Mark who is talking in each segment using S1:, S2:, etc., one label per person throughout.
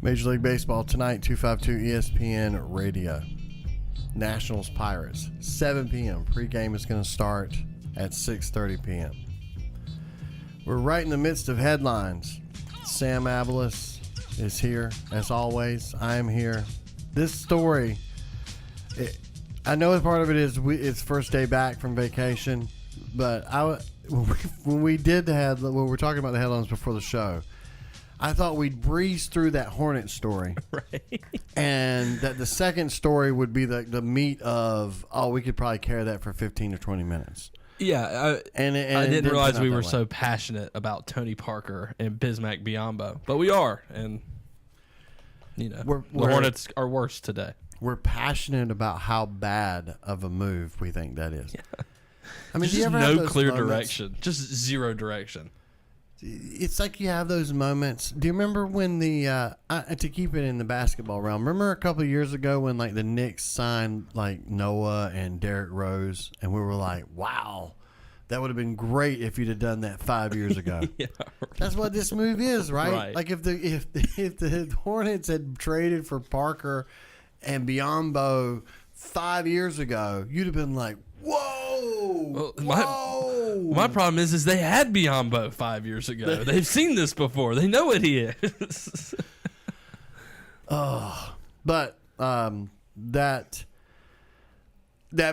S1: Major League Baseball tonight, 252 ESPN Radio. Nationals Pirates, 7 p.m. Pre-game is going to start at 6:30 p.m. We're right in the midst of headlines. Sam Abeles is here, as always. I am here. This story, I know part of it is it's first day back from vacation, but when we were talking about the headlines before the show, I thought we'd breeze through that Hornet story.
S2: Right.
S1: And that the second story would be the meat of, we could probably carry that for 15 or 20 minutes.
S2: Yeah. I didn't realize we were so passionate about Tony Parker and Bismack Biyombo. But we are. And, the Hornets are worse today.
S1: We're passionate about how bad of a move we think that is.
S2: Yeah.
S1: I mean,
S2: just no clear direction. Just zero direction.
S1: It's like you have those moments. Do you remember when to keep it in the basketball realm, remember a couple of years ago when like the Knicks signed like Noah and Derrick Rose, and we were like, wow, that would have been great if you'd have done that 5 years ago.
S2: Yeah, right.
S1: That's what this move is, right? Like if the Hornets had traded for Parker and Biyombo 5 years ago, you'd have been like, whoa,
S2: My problem is they had Biyombo 5 years ago. They've seen this before. They know what he is.
S1: But that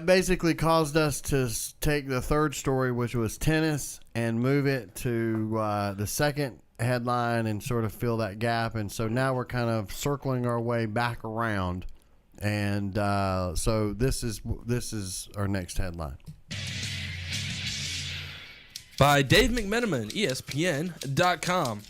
S1: basically caused us to take the third story, which was tennis, and move it to the second headline and sort of fill that gap. And so now we're kind of circling our way back around. And so this is our next headline.
S2: By Dave McMenamin, ESPN.com.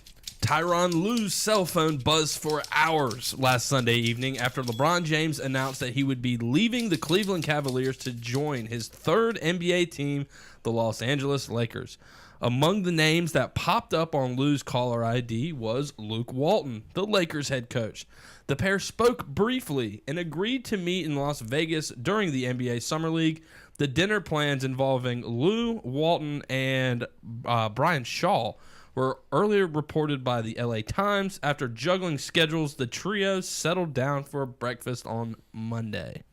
S2: Tyronn Lue's cell phone buzzed for hours last Sunday evening after LeBron James announced that he would be leaving the Cleveland Cavaliers to join his third NBA team, the Los Angeles Lakers. Among the names that popped up on Lue's caller ID was Luke Walton, the Lakers head coach. The pair spoke briefly and agreed to meet in Las Vegas during the NBA Summer League. The dinner plans involving Lue, Walton, and Brian Shaw were earlier reported by the LA Times. After juggling schedules, the trio settled down for breakfast on Monday.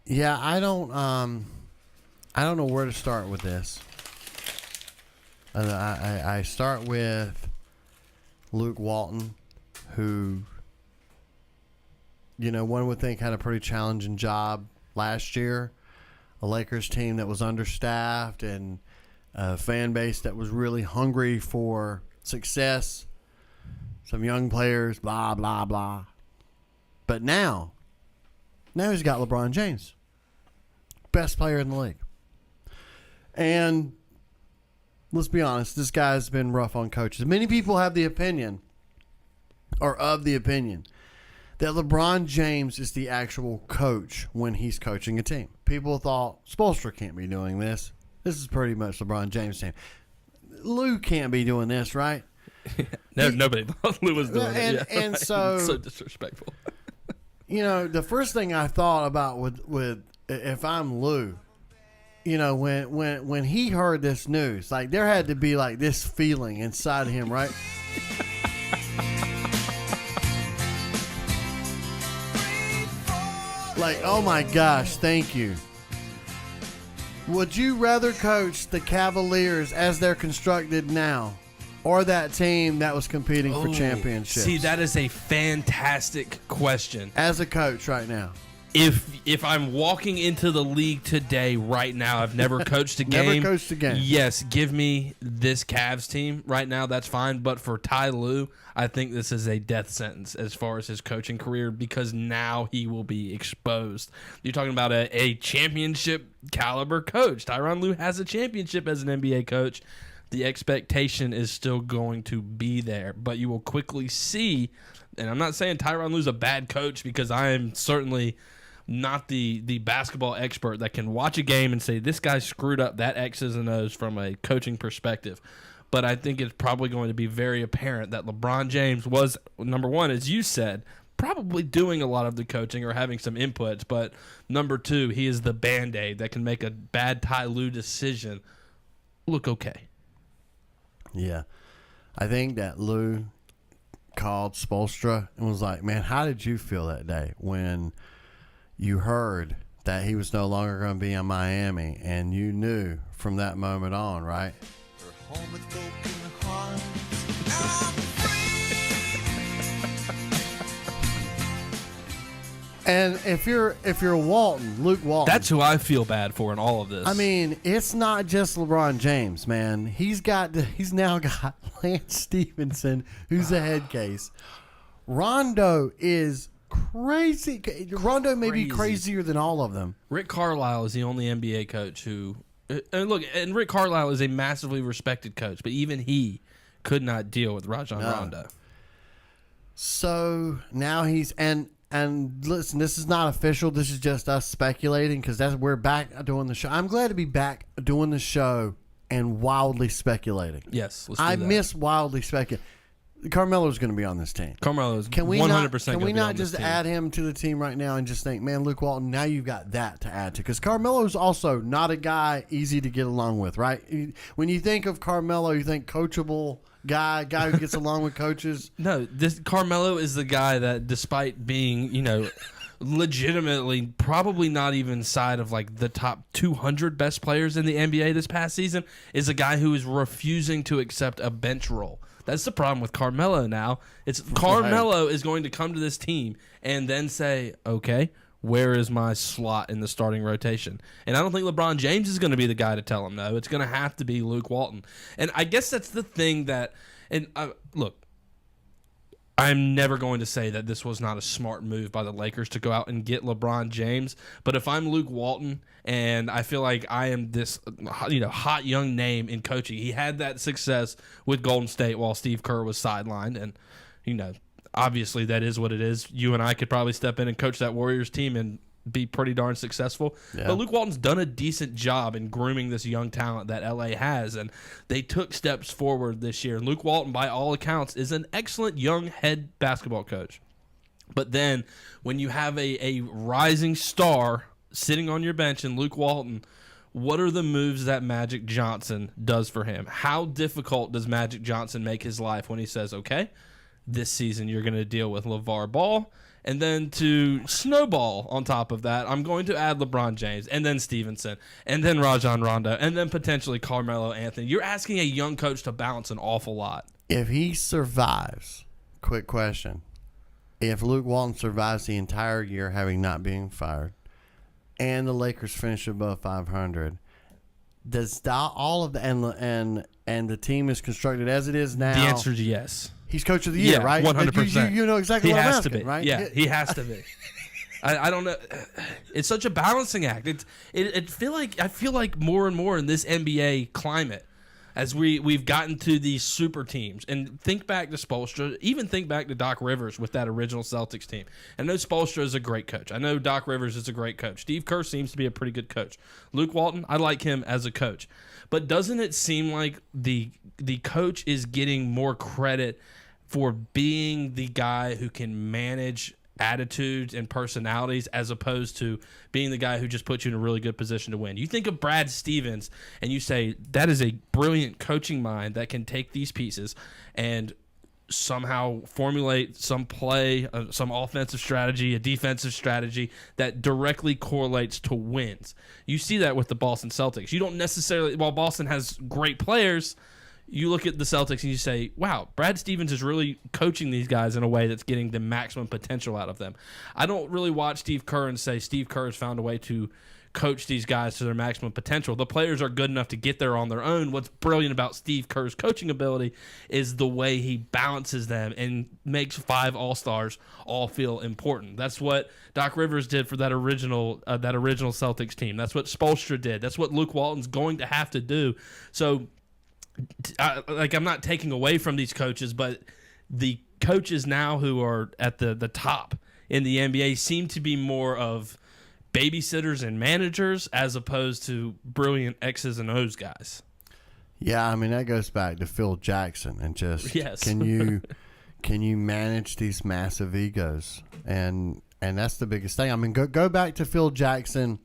S1: Yeah, I don't know where to start with this. I start with Luke Walton, who, one would think had a pretty challenging job last year. A Lakers team that was understaffed and a fan base that was really hungry for success. Some young players, blah, blah, blah. But now he's got LeBron James, best player in the league. And let's be honest, this guy's been rough on coaches. Many people have the opinion, or of the opinion, that LeBron James is the actual coach when he's coaching a team. People thought Spoelstra can't be doing this. This is pretty much LeBron James' team. Lue can't be doing this, right?
S2: Nobody thought Lue was doing it.
S1: And
S2: right. So disrespectful.
S1: The first thing I thought about with if I'm Lue, when he heard this news, like there had to be like this feeling inside of him, right? Like, oh my gosh, thank you. Would you rather coach the Cavaliers as they're constructed now, or that team that was competing for championships?
S2: See, that is a fantastic question.
S1: As a coach right now.
S2: If I'm walking into the league today, right now, I've never coached a game.
S1: Never coached a game.
S2: Yes, give me this Cavs team right now. That's fine. But for Ty Lue, I think this is a death sentence as far as his coaching career, because now he will be exposed. You're talking about a championship caliber coach. Tyronn Lue has a championship as an NBA coach. The expectation is still going to be there, but you will quickly see. And I'm not saying Tyronn Lue's a bad coach, because I am certainly not the basketball expert that can watch a game and say this guy screwed up that X's and O's from a coaching perspective. But I think it's probably going to be very apparent that LeBron James was, number one, as you said, probably doing a lot of the coaching or having some inputs. But number two, he is the Band-Aid that can make a bad Ty Lue decision look okay.
S1: Yeah. I think that Lou called Spoelstra and was like, man, how did you feel that day when you heard that he was no longer going to be in Miami, and you knew from that moment on, right? And if you're Luke Walton,
S2: That's who I feel bad for in all of this.
S1: I mean, it's not just LeBron James, man. He's now got Lance Stevenson, who's a head case. Rondo is crazy. Rondo may be crazier than all of them.
S2: Rick Carlisle is the only NBA coach who, and Rick Carlisle is a massively respected coach, but even he could not deal with Rajon Rondo.
S1: So now and listen, this is not official. This is just us speculating because we're back doing the show. I'm glad to be back doing the show and wildly speculating.
S2: Yes, let's do
S1: I
S2: that.
S1: miss wildly speculating. Carmelo's going to be on this team.
S2: Carmelo is 100%
S1: Can we not just
S2: team.
S1: add him to the team right now and just think, man, Luke Walton, now you've got that to add to? Because Carmelo's also not a guy easy to get along with, right? When you think of Carmelo, you think coachable guy who gets along with coaches.
S2: No, this Carmelo is the guy that, despite being, legitimately probably not even side of like the top 200 best players in the NBA this past season, is a guy who is refusing to accept a bench role. That's the problem with Carmelo now. It's Carmelo is going to come to this team and then say, okay, where is my slot in the starting rotation? And I don't think LeBron James is going to be the guy to tell him no. It's going to have to be Luke Walton. And I guess that's the thing that, and look, I'm never going to say that this was not a smart move by the Lakers to go out and get LeBron James. But if I'm Luke Walton and I feel like I am this hot young name in coaching, he had that success with Golden State while Steve Kerr was sidelined. And, obviously that is what it is. You and I could probably step in and coach that Warriors team and be pretty darn successful. Yeah. But Luke Walton's done a decent job in grooming this young talent that LA has, and they took steps forward this year. Luke Walton, by all accounts, is an excellent young head basketball coach. But then when you have a rising star sitting on your bench in Luke Walton, what are the moves that Magic Johnson does for him? How difficult does Magic Johnson make his life when he says, okay, this season you're going to deal with LeVar Ball, and then to snowball on top of that, I'm going to add LeBron James, and then Stevenson, and then Rajon Rondo, and then potentially Carmelo Anthony. You're asking a young coach to balance an awful lot.
S1: If he survives, quick question, if Luke Walton survives the entire year having not been fired, and the Lakers finish above 500, does all of the and the team is constructed as it is now?
S2: The answer is yes.
S1: He's coach of the year, right?
S2: 100%.
S1: You know exactly what I'm asking,
S2: to be.
S1: Right?
S2: Yeah, he has to be. I don't know. It's such a balancing act. I feel like more and more in this NBA climate, as we've gotten to these super teams, and think back to Spoelstra, even think back to Doc Rivers with that original Celtics team. I know Spoelstra is a great coach. I know Doc Rivers is a great coach. Steve Kerr seems to be a pretty good coach. Luke Walton, I like him as a coach. But doesn't it seem like the coach is getting more credit for being the guy who can manage attitudes and personalities as opposed to being the guy who just puts you in a really good position to win? You think of Brad Stevens and you say that is a brilliant coaching mind that can take these pieces and somehow formulate some play, some offensive strategy, a defensive strategy that directly correlates to wins. You see that with the Boston Celtics. You don't necessarily, while Boston has great players, you look at the Celtics and you say, wow, Brad Stevens is really coaching these guys in a way that's getting the maximum potential out of them. I don't really watch Steve Kerr and say Steve Kerr has found a way to coach these guys to their maximum potential. The players are good enough to get there on their own. What's brilliant about Steve Kerr's coaching ability is the way he balances them and makes 5 All-Stars all feel important. That's what Doc Rivers did for that original Celtics team. That's what Spoelstra did. That's what Luke Walton's going to have to do. So I'm not taking away from these coaches, but the coaches now who are at the top in the NBA seem to be more of babysitters and managers as opposed to brilliant X's and O's guys.
S1: Yeah, I mean that goes back to Phil Jackson and just can you manage these massive egos, and that's the biggest thing. I mean go back to Phil Jackson,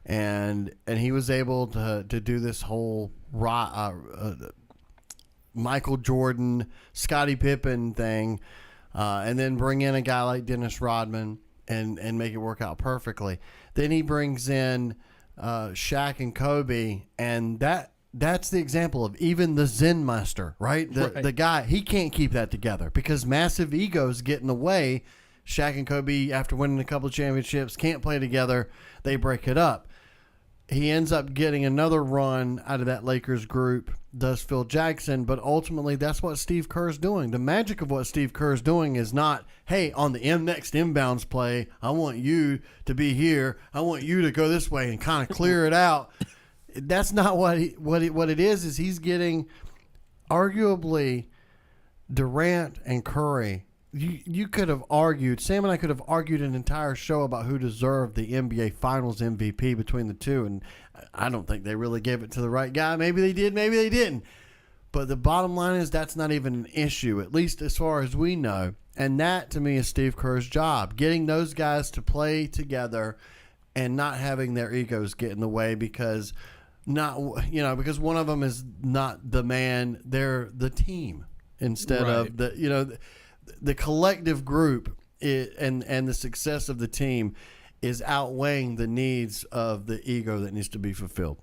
S1: and he was able to do this whole Michael Jordan, Scottie Pippen thing, and then bring in a guy like Dennis Rodman and make it work out perfectly. Then he brings in Shaq and Kobe, and that's the example of even the Zen master, right? The guy, he can't keep that together because massive egos get in the way. Shaq and Kobe, after winning a couple of championships, can't play together. They break it up. He ends up getting another run out of that Lakers group, does Phil Jackson, but ultimately that's what Steve Kerr's doing. The magic of what Steve Kerr's doing is not, hey, on the next inbounds play, I want you to be here. I want you to go this way and kind of clear it out. That's not what it is he's getting arguably Durant and Curry. You could have argued, Sam and I could have argued an entire show about who deserved the NBA Finals MVP between the two, and I don't think they really gave it to the right guy. Maybe they did, maybe they didn't. But the bottom line is that's not even an issue, at least as far as we know. And that, to me, is Steve Kerr's job, getting those guys to play together and not having their egos get in the way because because one of them is not the man, they're the team instead of the collective group and the success of the team is outweighing the needs of the ego that needs to be fulfilled.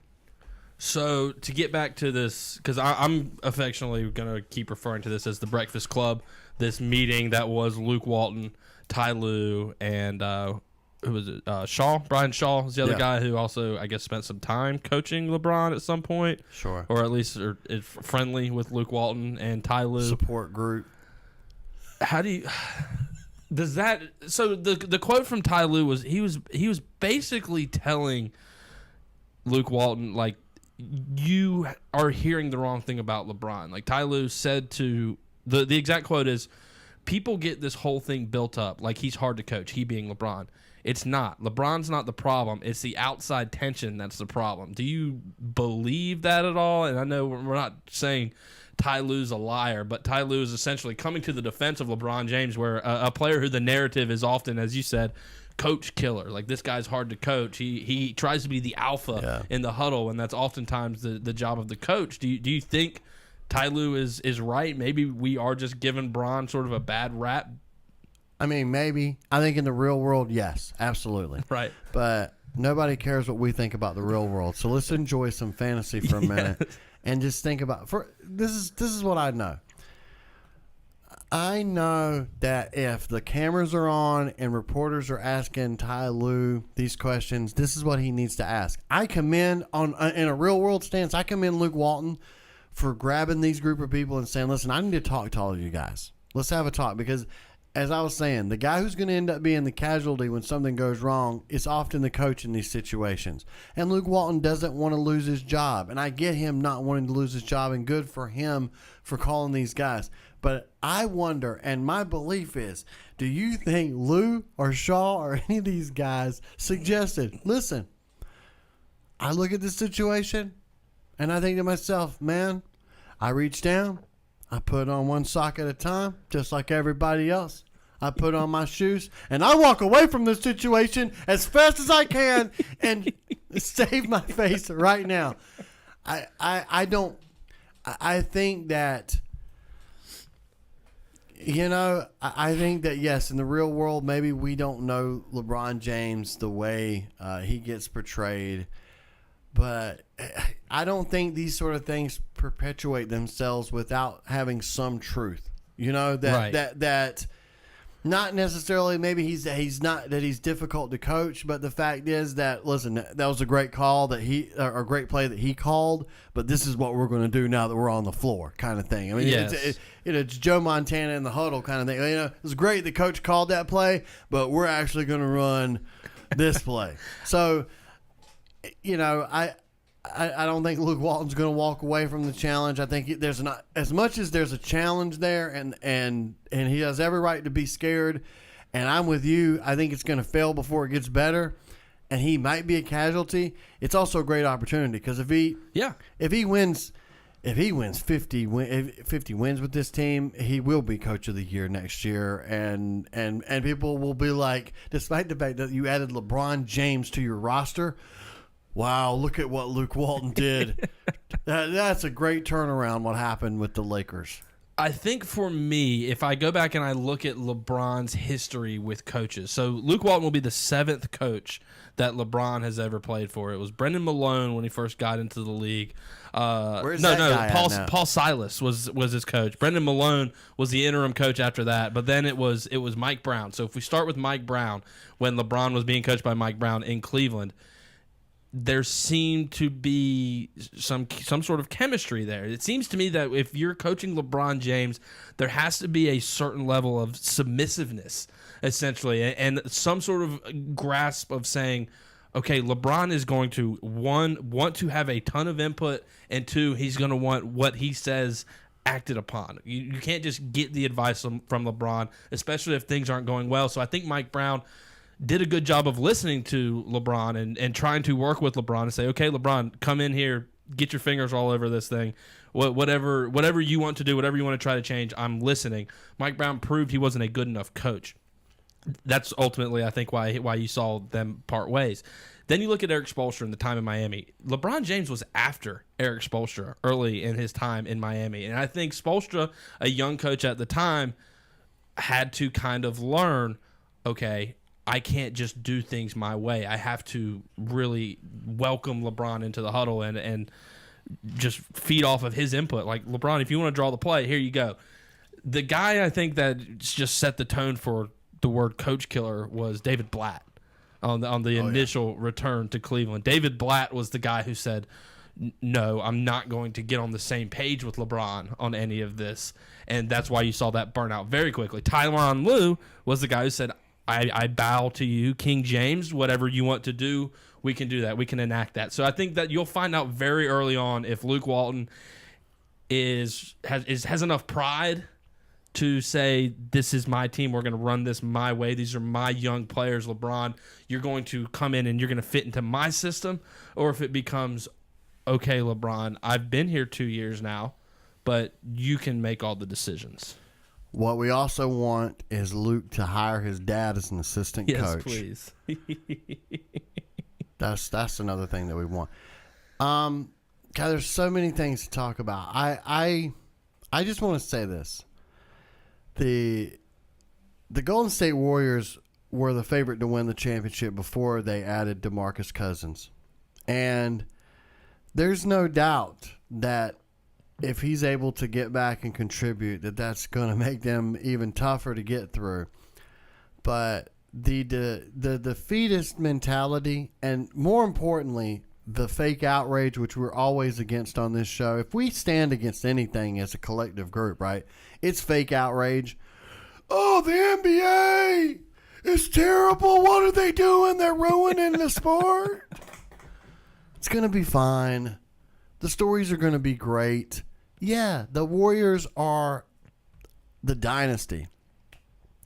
S2: So to get back to this, because I'm affectionately going to keep referring to this as the Breakfast Club, this meeting that was Luke Walton, Ty Lue, and who was it? Shaw? Brian Shaw was the other guy who also, I guess, spent some time coaching LeBron at some point.
S1: Sure.
S2: Or at least is friendly with Luke Walton and Ty Lue.
S1: Support group.
S2: How do you does that so the quote from Ty Lue was he was basically telling Luke Walton, like, you are hearing the wrong thing about LeBron. Like, Ty Lue said to the exact quote is, people get this whole thing built up like he's hard to coach, he being LeBron. It's not. LeBron's not the problem. It's the outside tension that's the problem. Do you believe that at all? And I know we're not saying Ty Lue's a liar, but Ty Lue is essentially coming to the defense of LeBron James, where a player who the narrative is often, as you said, coach killer. Like, this guy's hard to coach. He tries to be the alpha in the huddle, and that's oftentimes the job of the coach. Do you think Ty Lue is right? Maybe we are just giving Bron sort of a bad rap.
S1: I mean, maybe. I think in the real world, yes, absolutely.
S2: Right.
S1: But nobody cares what we think about the real world. So let's enjoy some fantasy for a minute and just think about this is what I know. I know that if the cameras are on and reporters are asking Ty Lue these questions, this is what he needs to ask. I commend in a real world stance, I commend Luke Walton for grabbing these group of people and saying, listen, I need to talk to all of you guys. Let's have a talk, because as I was saying, the guy who's going to end up being the casualty when something goes wrong is often the coach in these situations. And Luke Walton doesn't want to lose his job. And I get him not wanting to lose his job, and good for him for calling these guys. But I wonder, and my belief is, do you think Lue or Shaw or any of these guys suggested, listen, I look at this situation and I think to myself, man, I reach down, I put on one sock at a time, just like everybody else. I put on my shoes, and I walk away from this situation as fast as I can and save my face right now. I think that, I think that, yes, in the real world, maybe we don't know LeBron James the way he gets portrayed. But I don't think these sort of things perpetuate themselves without having some truth. That not necessarily maybe he's difficult to coach, but the fact is that, listen, that was a great call a great play that he called, but this is what we're going to do now that we're on the floor, kind of thing. I mean,
S2: yes.
S1: It's Joe Montana in the huddle kind of thing. It was great the coach called that play, but we're actually going to run this play. So, I don't think Luke Walton's going to walk away from the challenge. I think there's not as much as there's a challenge there, and he has every right to be scared. And I'm with you. I think it's going to fail before it gets better, and he might be a casualty. It's also a great opportunity, because if he wins 50 wins with this team, he will be coach of the year next year, and people will be like, despite the fact that you added LeBron James to your roster, wow, look at what Luke Walton did. That's a great turnaround, what happened with the Lakers.
S2: I think for me, if I go back and I look at LeBron's history with coaches, so Luke Walton will be the 7th coach that LeBron has ever played for. It was Brendan Malone when he first got into the league.
S1: Where's that guy at now?
S2: Paul Silas was his coach. Brendan Malone was the interim coach after that, but then it was Mike Brown. So if we start with Mike Brown, when LeBron was being coached by Mike Brown in Cleveland, there seemed to be some sort of chemistry there. It seems to me that if you're coaching LeBron James, there has to be a certain level of submissiveness, essentially, and some sort of grasp of saying, okay, LeBron is going to, 1, want to have a ton of input, and 2, he's going to want what he says acted upon. You can't just get the advice from LeBron, especially if things aren't going well. So I think Mike Brown did a good job of listening to LeBron and trying to work with LeBron and say, okay, LeBron, come in here, get your fingers all over this thing. Whatever you want to do, whatever you want to try to change, I'm listening. Mike Brown proved he wasn't a good enough coach. That's ultimately, I think, why you saw them part ways. Then you look at Eric Spoelstra in the time in Miami. LeBron James was after Eric Spoelstra early in his time in Miami. And I think Spoelstra, a young coach at the time, had to kind of learn, okay, I can't just do things my way. I have to really welcome LeBron into the huddle and just feed off of his input. Like, LeBron, if you want to draw the play, here you go. The guy I think that just set the tone for the word coach killer was David Blatt on the initial return to Cleveland. David Blatt was the guy who said, no, I'm not going to get on the same page with LeBron on any of this. And that's why you saw that burnout very quickly. Tyronn Lue was the guy who said, I bow to you, King James. Whatever you want to do, we can do that. We can enact that. So I think that you'll find out very early on if Luke Walton has enough pride to say, this is my team. We're going to run this my way. These are my young players. LeBron, you're going to come in and you're going to fit into my system. Or if it becomes, okay, LeBron, I've been here 2 years now, but you can make all the decisions.
S1: What we also want is Luke to hire his dad as an assistant coach.
S2: Yes, please.
S1: That's another thing that we want. God, there's so many things to talk about. I just want to say this. The Golden State Warriors were the favorite to win the championship before they added DeMarcus Cousins. And there's no doubt that if he's able to get back and contribute, that's going to make them even tougher to get through. But the defeatist mentality, and more importantly, the fake outrage, which we're always against on this show. If we stand against anything as a collective group, right, it's fake outrage. Oh, the NBA is terrible. What are they doing? They're ruining the sport. It's going to be fine. The stories are going to be great. Yeah, the Warriors are the dynasty.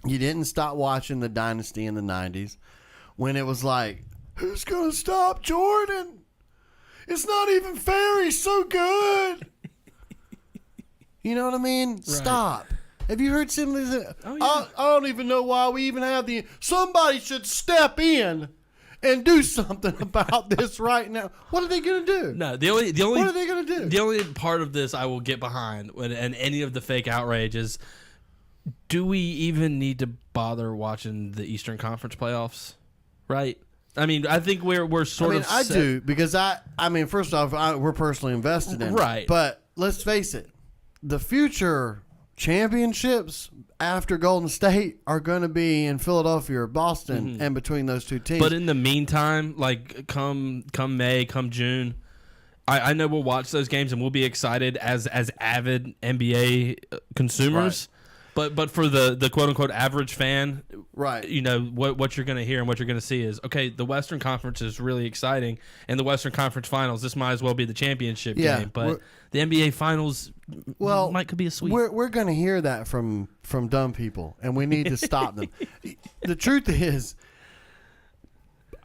S1: You didn't stop watching the dynasty in the 90s when it was like, who's going to stop Jordan? It's not even fair. He's so good. You know what I mean? Right. Stop. Have you heard somebody say, I don't even know why we even have somebody should step in and do something about this right now. What are they going to do?
S2: No, the only
S1: what are they going to do?
S2: The only part of this I will get behind and any of the fake outrage is, do we even need to bother watching the Eastern Conference playoffs? Right? I mean, I think we're sort of.
S1: I do, because I mean, first off, we're personally invested in it.
S2: Right.
S1: But let's face it, the future championships after Golden State are going to be in Philadelphia or Boston, and between those two teams.
S2: But in the meantime, like come May, come June, I know we'll watch those games and we'll be excited as avid NBA consumers. Right. But for the quote unquote average fan,
S1: right?
S2: You know what you're going to hear and what you're going to see is, okay, the Western Conference is really exciting, and the Western Conference Finals, this might as well be the championship game. But the NBA Finals, could be a sweep.
S1: We're going to hear that from dumb people, and we need to stop them. The truth is,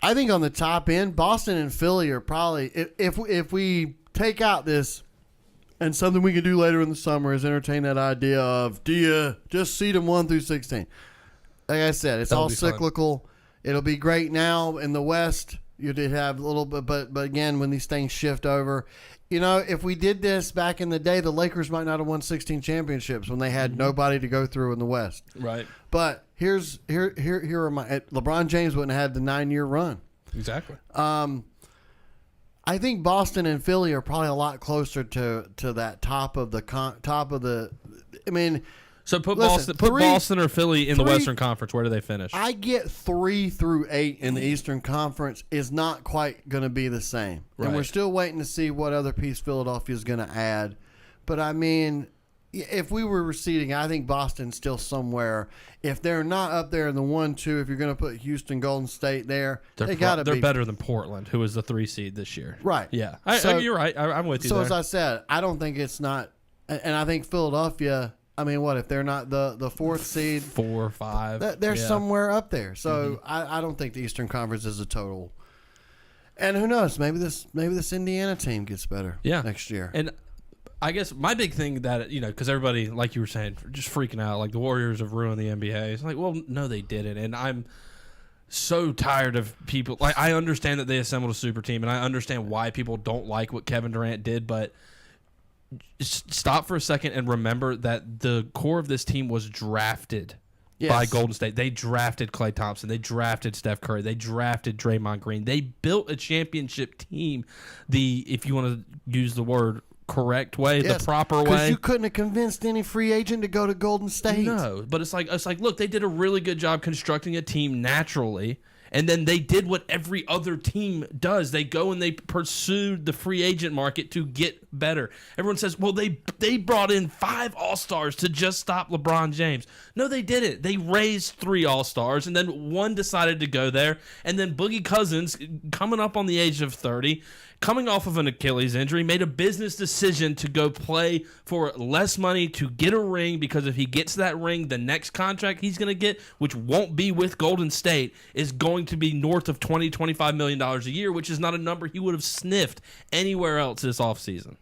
S1: I think on the top end, Boston and Philly are probably, if we take out this. And something we can do later in the summer is entertain that idea of, do you just seed them 1 through 16? Like I said, it's all cyclical. Fun. It'll be great now in the West. You did have a little bit, but again, when these things shift over, if we did this back in the day, the Lakers might not have won 16 championships when they had nobody to go through in the West.
S2: Right.
S1: But here are my LeBron James wouldn't have had the 9-year run.
S2: Exactly.
S1: I think Boston and Philly are probably a lot closer to that top of the. I mean.
S2: So put
S1: Listen,
S2: Boston or Philly in the Western Conference. Where do they finish?
S1: I get 3 through 8 in the Eastern Conference is not quite going to be the same.
S2: Right.
S1: And we're still waiting to see what other piece Philadelphia is going to add. But, I mean, if we were receding, I think Boston's still somewhere. If they're not up there in the 1-2, if you're going to put Houston, Golden State there, they got to be.
S2: They're better than Portland, who was the 3 seed this year.
S1: Right.
S2: Yeah. You're right. I'm with you
S1: So,
S2: there.
S1: as I said, I don't think it's not. And I think Philadelphia – I mean, what if they're not the 4th seed?
S2: 4 or 5.
S1: They're somewhere up there. So I don't think the Eastern Conference is a total. And who knows? Maybe this Indiana team gets better next year.
S2: And I guess my big thing that because everybody, like you were saying, just freaking out, like the Warriors have ruined the NBA. It's like, well, no, they didn't. And I'm so tired of people. Like, I understand that they assembled a super team, and I understand why people don't like what Kevin Durant did, but. Stop for a second and remember that the core of this team was drafted by Golden State. They drafted Klay Thompson. They drafted Steph Curry. They drafted Draymond Green. They built a championship team if you want to use the word correct way, the proper way.
S1: Because you couldn't have convinced any free agent to go to Golden State.
S2: No, but it's like, look, they did a really good job constructing a team naturally. And then they did what every other team does. They go and they pursued the free agent market to get better. Everyone says, well, they brought in 5 All-Stars to just stop LeBron James. No, they didn't. They raised 3 All-Stars, and then 1 decided to go there. And then Boogie Cousins, coming up on the age of 30, coming off of an Achilles injury, made a business decision to go play for less money to get a ring, because if he gets that ring, the next contract he's going to get, which won't be with Golden State, is going to be north of $20-25 million a year, which is not a number he would have sniffed anywhere else this offseason.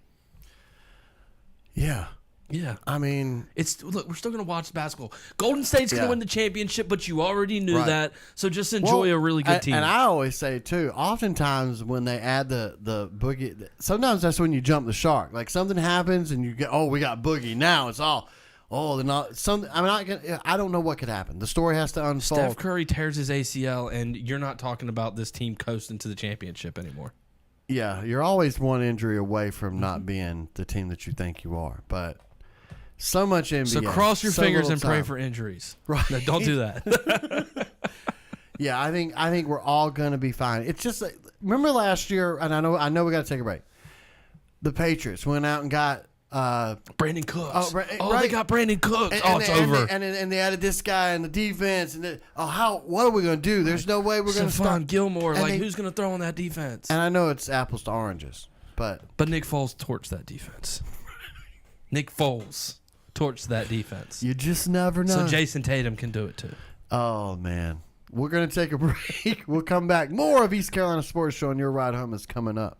S1: Yeah.
S2: Yeah.
S1: I mean,
S2: look, we're still going to watch basketball. Golden State's going to win the championship, but you already knew that. So just enjoy a really good team.
S1: And I always say, too, oftentimes when they add the Boogie, sometimes that's when you jump the shark. Like something happens and you get, we got Boogie. Now it's all, they're not. I don't know what could happen. The story has to unfold.
S2: Steph Curry tears his ACL, and you're not talking about this team coasting to the championship anymore.
S1: Yeah, you're always one injury away from not being the team that you think you are. But so much NBA.
S2: So cross your fingers and pray
S1: time.
S2: for injuries.
S1: Right.
S2: No, don't do that.
S1: Yeah, I think we're all going to be fine. It's just like, remember last year, and I know we got to take a break. The Patriots went out and got
S2: Brandon Cooks.
S1: Right.
S2: They got Brandon Cooks.
S1: And
S2: it's over.
S1: And they added this guy in the defense. And what are we going to do? There's no way we're going to start.
S2: Gilmore. Who's going to throw on that defense?
S1: And I know it's apples to oranges, but
S2: Nick Foles torched that defense. Nick Foles torched that defense.
S1: You just never know.
S2: So Jason Tatum can do it too.
S1: Oh man, we're going to take a break. We'll come back. More of East Carolina Sports Show, and your ride home is coming up.